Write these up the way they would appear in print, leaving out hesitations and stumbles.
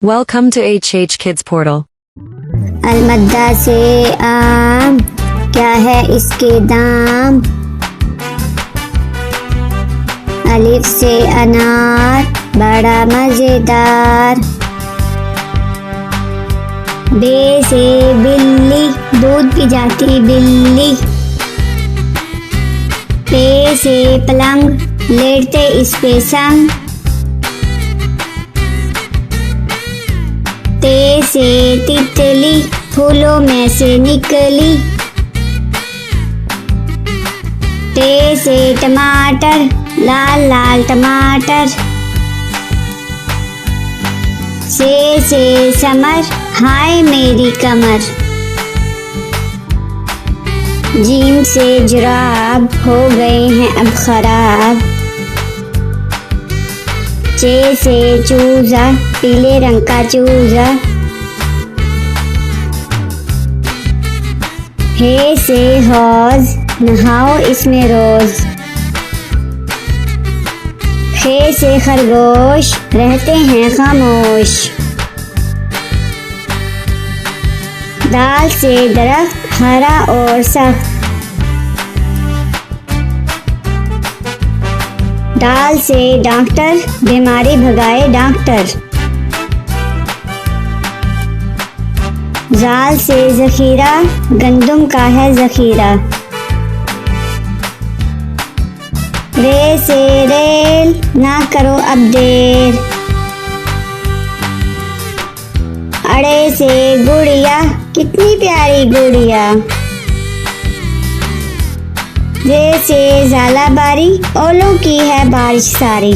Welcome to HH Kids Portal. अलमद्दा से आम, क्या है इसके दाम। अलिफ से अनार, बड़ा मजेदार। बे से बिल्ली, दूध पी जाती बिल्ली। पे से पलंग, लेटते इस पे संग। ते से तितली, फूलों में से निकली। टे से टमाटर, लाल लाल टमाटर। से समर, हाय मेरी कमर। जीम से जुराब, हो गए हैं अब खराब। चे से चूजा, पीले रंग का चूजा। हे से हौज, नहाओ इसमें रोज। खे से खरगोश, रहते हैं खामोश। दाल से दरख्त, हरा और सख्त। दाल से डॉक्टर, बीमारी भगाए डॉक्टर। जाल से जखीरा, गंदुम का है जखीरा। रे से रेल, ना करो अब देर। अड़े से गुड़िया, कितनी प्यारी गुड़िया। जे से झालाबारी, ओलों की है बारिश सारी।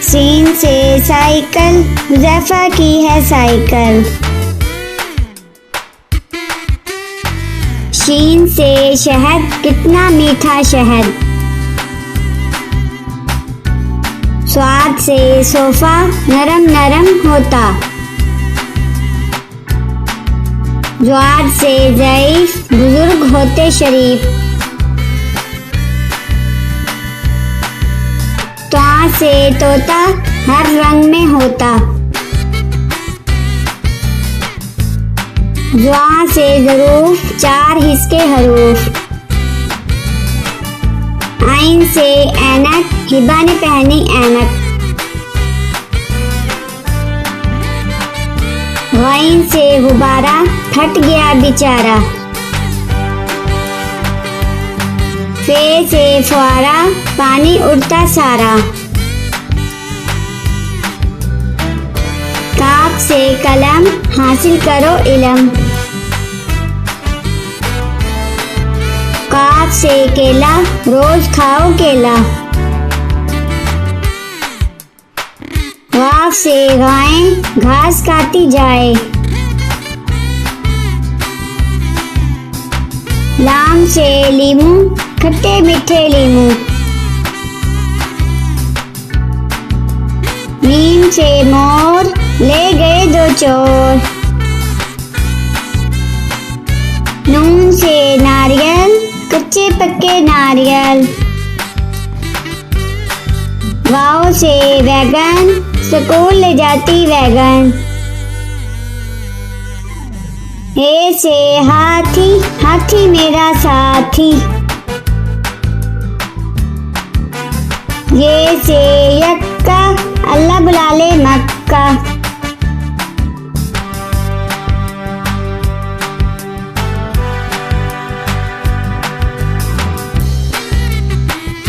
सीन से साइकिल, हुज़ैफा की है साइकिल। शीन से शहद, कितना मीठा शहद। स्वाद से सोफा, नरम नरम होता। ज्वाद से ज़ईफ, बुजुर्ग होते शरीफ। त्वा से तोता, हर रंग में होता। ज्वा से ज़रूफ, चार हिस्से हरूफ। आइन से ऐनक, हिबा ने पहनी ऐनक। गाइन से गुब्बारा, फट गया बेचारा। फे से फुआरा, पानी उड़ता सारा। काफ से कलम, हासिल करो इलम। काफ से केला, रोज खाओ केला। वाफ से गाय, घास काटी जाए। लाम से लीमू, खट्टे मीठे लीमू। मीम से मोर, ले गए दो चोर। नून से नारियल, कच्चे पक्के नारियल। वाव से वैगन, स्कूल ले जाती वैगन। हे से हाथी, हाथी मेरा साथी। ये से यक्का, अल्लाह बुला ले मक्का।